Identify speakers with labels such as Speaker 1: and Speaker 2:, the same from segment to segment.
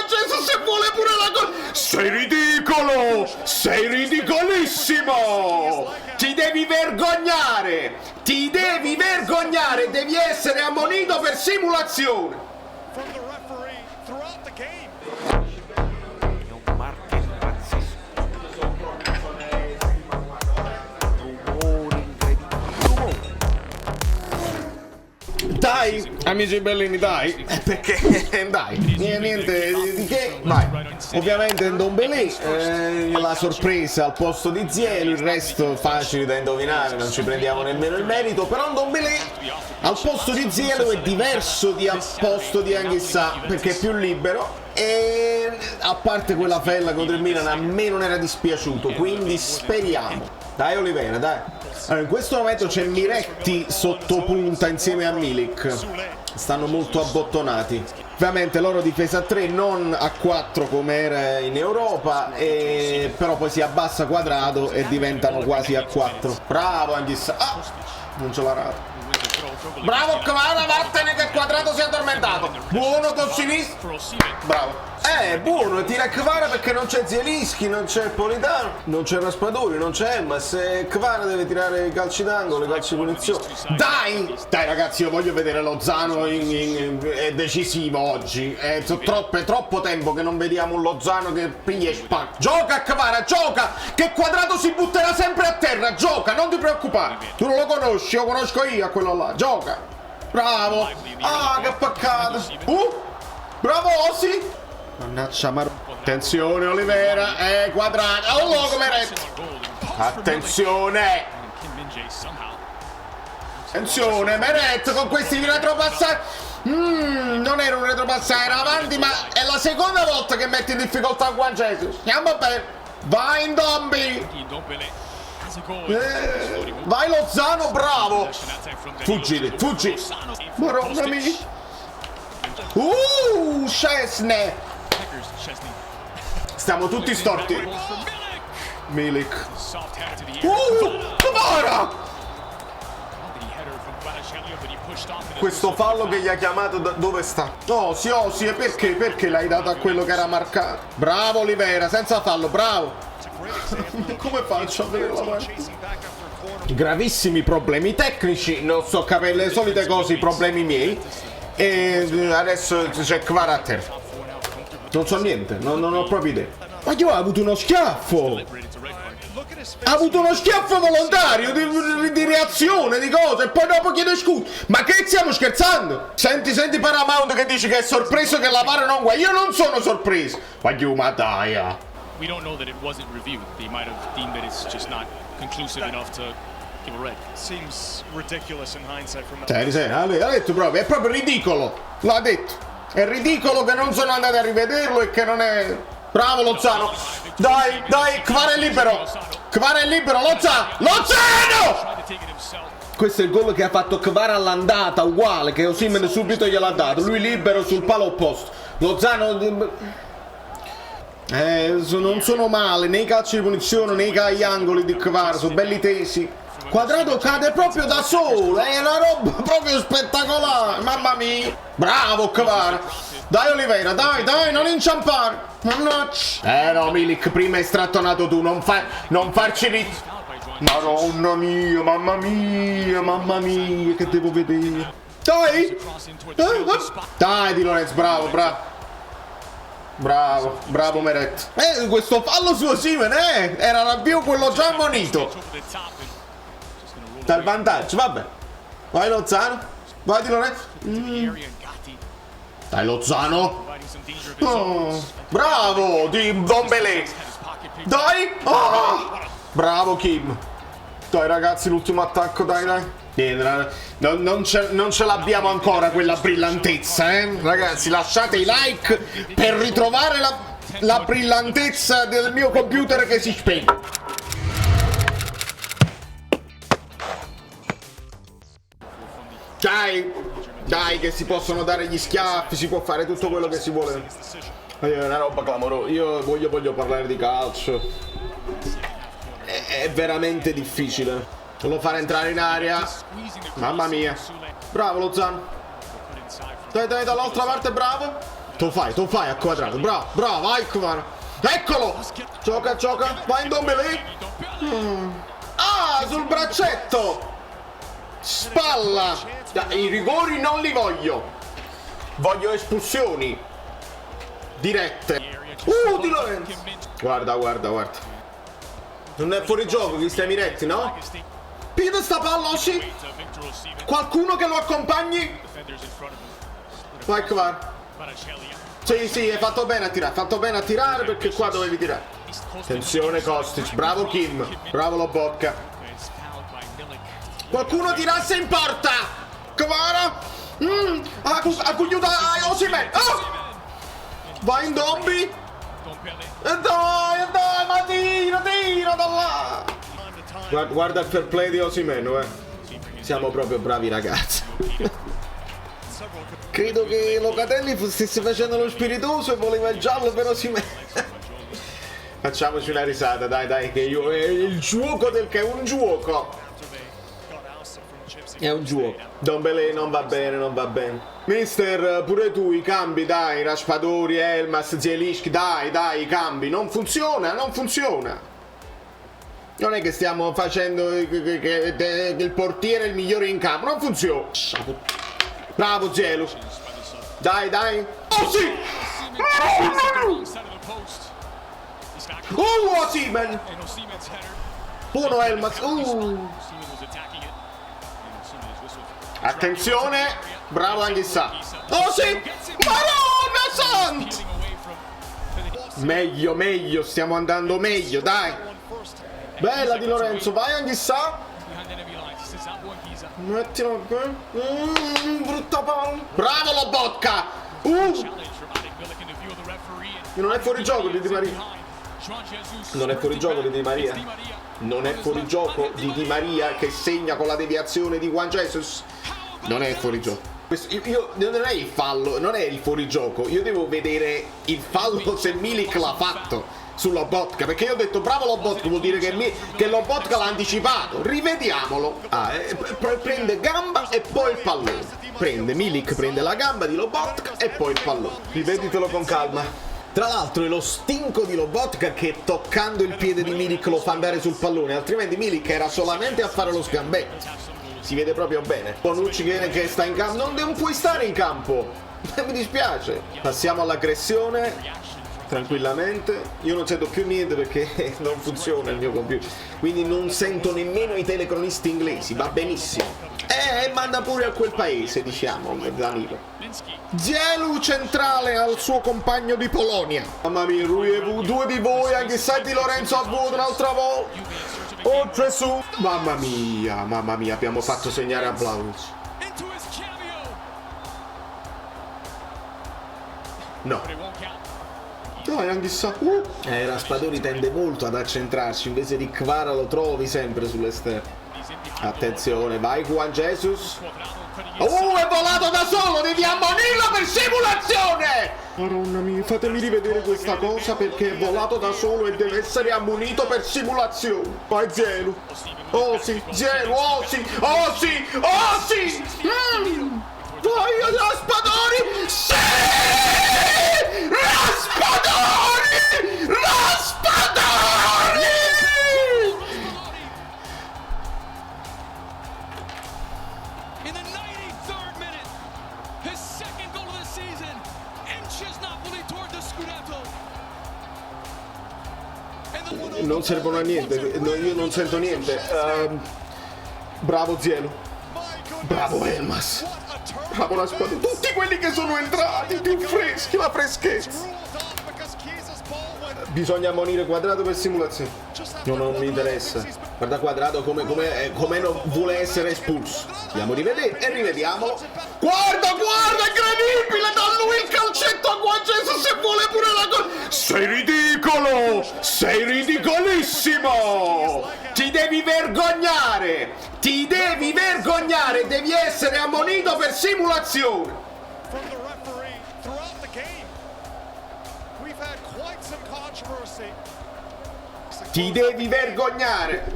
Speaker 1: Gesù, se vuole pure la gol. Sei ridicolo! Sei ridicolissimo! Ti devi vergognare! Ti devi vergognare! Devi essere ammonito per simulazione! Dai, amici bellini, dai. Perché, dai, niente di che, vai. Ovviamente Ndombele, la sorpresa al posto di Zielu, il resto facile da indovinare, non ci prendiamo nemmeno il merito. Però Ndombele al posto di Zielu è diverso al posto di Anghissà, perché è più libero. E a parte quella fella contro il Milan, a me non era dispiaciuto, quindi speriamo. Dai Olivera, dai. Allora, in questo momento c'è Miretti sotto punta insieme a Milik. Stanno molto abbottonati. Ovviamente loro difesa a 3, non a 4 come era in Europa, però poi si abbassa Quadrato e diventano quasi a 4. Bravo Anghissà. Ah, non ce l'ha rato. Bravo Kvara, vattene che Quadrato si è addormentato. Buono col sinistro. Bravo. Buono, tira Kvara perché non c'è Zielinski, non c'è Politano, non c'è Raspadori, non c'è Elmas. E Kvara deve tirare i calci d'angolo, i calci di punizione. Dai! Dai ragazzi, io voglio vedere Lozano è decisivo oggi. È troppo tempo che non vediamo un Lozano che piglia e spacca. Gioca Kvara, gioca! Che Quadrato si butterà sempre a terra, gioca, non ti preoccupare. Tu non lo conosci, lo conosco io a quello là. Gioca! Bravo! Ah, che peccato! Bravo Osi! Mannaggia, ma... Attenzione Olivera, Quadrato! Oh, come retto! Attenzione! Attenzione, Meret con questi retropassaggi! Non era un retropassaggio, era avanti, ma è la seconda volta che mette in difficoltà Juan Jesus. Andiamo bene! Vai in Dombi! Vai Lozano, bravo! Fuggi, fuggi! Maronna mia! Szczesny! Stiamo tutti storti. Milik. Kvara! Questo fallo che gli ha chiamato dove sta? Oh, sì, e perché? Perché l'hai dato a quello che era marcato? Bravo Olivera, senza fallo, bravo! Come faccio a vedere la partita? Gravissimi problemi tecnici, non so capire le solite cose, i problemi miei. E adesso c'è Kvara a terra. Non so niente, non ho proprio idea. Ma io ho avuto uno schiaffo! Ha avuto uno schiaffo volontario di reazione, di cose, e poi dopo chiede scusa. Ma che stiamo scherzando? Senti Paramount che dice che è sorpreso che la VAR non guarda. Io non sono sorpreso. Ma dai.
Speaker 2: We don't know that it wasn't reviewed. They might have deemed that it's just not conclusive enough to give a red.
Speaker 3: Seems ridiculous in hindsight from
Speaker 1: ha detto proprio, è proprio ridicolo. L'ha detto. È ridicolo che non sono andati a rivederlo e che non è... Bravo Lozano. Dai, Kvara è libero. Lozano! Questo è il gol che ha fatto Kvara all'andata, uguale, che Osimhen subito gliel'ha dato. Lui libero sul palo opposto. Lozano... non sono male, nei calci di punizione, nei angoli di Kvara, sono belli tesi. Quadrato cade proprio da solo, è una roba proprio spettacolare, mamma mia. Bravo Kvara. Dai Olivera, dai, non inciampare. Mannaggia. No, Milik, prima hai strattonato tu, non farci Madonna mia, mamma mia, che devo vedere. Dai. Dai Di Lorenzo, bravo Meret. Questo fallo su Osimhen, era più quello già ammonito. Dal vantaggio, vabbè. Vai Lozano. Vai Di Lorenzo. Dai Lozano. Oh, bravo di Ndombele. Dai. Oh, bravo Kim. Dai ragazzi, l'ultimo attacco, dai. Non ce l'abbiamo ancora quella brillantezza, Ragazzi, lasciate i like per ritrovare la brillantezza del mio computer che si spegne. Dai, che si possono dare gli schiaffi, si può fare tutto quello che si vuole. È una roba clamorosa. Io voglio parlare di calcio. È veramente difficile. Non lo fare entrare in area. Mamma mia. Bravo Lozano. Dai, dall'altra parte, bravo. Tu fai a quadrato. Bravo, bravo, vai Kvara. Eccolo! Gioca, vai in Dombele. Ah, sul braccetto! Spalla! I rigori non li voglio. Voglio espulsioni dirette. Di Lorenzo. Guarda. Non è fuori gioco chi stai Miretti, no? Pide sta palla, Osi. Qualcuno che lo accompagni? Vai Kvar. Sì, hai fatto bene a tirare perché qua dovevi tirare. Attenzione Kostic, bravo Kim, bravo Lobotka. Qualcuno tirasse in porta. Kvara. Accogliuta Osimhen. Vai in Dombi. E dai, ma tira da là. Guarda il fair play di Osimhen, Siamo proprio bravi ragazzi. Credo che Locatelli stesse facendo lo spiritoso e voleva il giallo per Osimhen. Facciamoci una risata, dai, che io è il gioco che è un gioco. È un gioco. Dombele non va bene. Mister, pure tu i cambi, dai, Raspadori, Elmas, Zielinski, dai, i cambi. Non funziona. Non è che stiamo facendo che il portiere è il migliore in campo. Non funziona. Bravo Zielu. Dai. Oh sì! Osimhen! Buono Elmas. Attenzione! Bravo Anghissà. Oh sì! Madonna Sant! Meglio, stiamo andando meglio, dai! Bella Di Lorenzo, vai Anghissà! Mettilo brutta palla. Bravo Lobotka. Non è fuori gioco di Di Maria. Non è fuori gioco di Di Maria. Non è fuori gioco di Di Maria che segna con la deviazione di Juan Jesus. Non è fuori gioco. Io non è il fallo, non è il fuorigioco. Io devo vedere il fallo se Milik l'ha fatto su Lobotka, perché io ho detto bravo Lobotka, vuol dire che Lobotka l'ha anticipato. Rivediamolo. Prende gamba e poi il pallone. Milik prende la gamba di Lobotka e poi il pallone. Riveditelo con calma. Tra l'altro è lo stinco di Lobotka che toccando il piede di Milik lo fa andare sul pallone, altrimenti Milik era solamente a fare lo sgambetto. Si vede proprio bene. Bonucci che sta in campo. Non puoi stare in campo. Mi dispiace. Passiamo all'aggressione. Tranquillamente. Io non sento più niente perché non funziona il mio computer. Quindi non sento nemmeno i telecronisti inglesi. Va benissimo. Manda pure a quel paese, diciamo, Danilo. Zielu centrale al suo compagno di Polonia. Mamma mia, due di voi, anche se Di Lorenzo a vuoto un'altra volta. Oh Gesù! Mamma mia, abbiamo fatto segnare a Vlahovic. No. Dai, anche sa. Raspadori tende molto ad accentrarsi, invece di Kvara lo trovi sempre sull'esterno. Attenzione, vai Juan Jesus. È volato da solo, devi ammonirlo per simulazione! Madonna mia, fatemi rivedere questa cosa perché è volato da solo e deve essere ammonito per simulazione. Vai Zielu. Zielu, Osi! Vai Raspadori! Sì! Raspadori!
Speaker 4: In the 93rd minute, his second goal of the season, inches Napoli toward the Scudetto.
Speaker 1: Non servono a niente, io non sento niente. Bravo Zielu. Bravo Elmas. Bravo Raspadori. Tutti quelli che sono entrati, più freschi, la freschezza. Bisogna ammonire Quadrato per simulazione. Non mi interessa. Guarda Quadrato come non vuole essere espulso. Andiamo a rivedere e rivediamolo. Guarda, incredibile! Da lui il calcetto a Juan Jesus se vuole pure la gol. Sei ridicolo! Sei ridicolissimo! Ti devi vergognare! Devi essere ammonito per simulazione! Ti devi vergognare.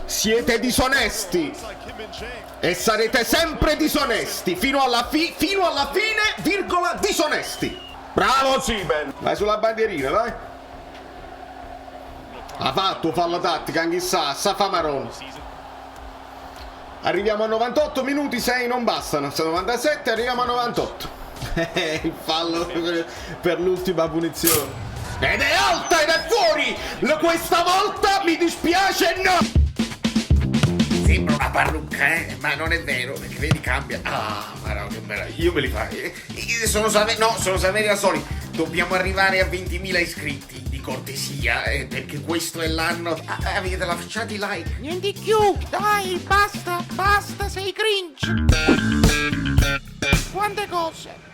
Speaker 1: Siete disonesti e sarete sempre disonesti fino alla fine, virgola, disonesti. Bravo Siben. Vai sulla bandierina, vai. Ha fatto fallo tattica, anche sa fa marrone. Arriviamo a 98 minuti, 6 non bastano, sono 97, arriviamo a 98. Il fallo per l'ultima punizione. Ed è alta ed è fuori! Questa volta mi dispiace, no! Sembra una parrucca, ma non è vero, perché vedi cambia. Ah, ma no, che meraviglia, io me li fai. Sono Saverio Soli. Dobbiamo arrivare a 20.000 iscritti, di cortesia, perché questo è l'anno. Avete lasciato i like.
Speaker 5: Niente più, dai, basta, sei cringe. Quante cose.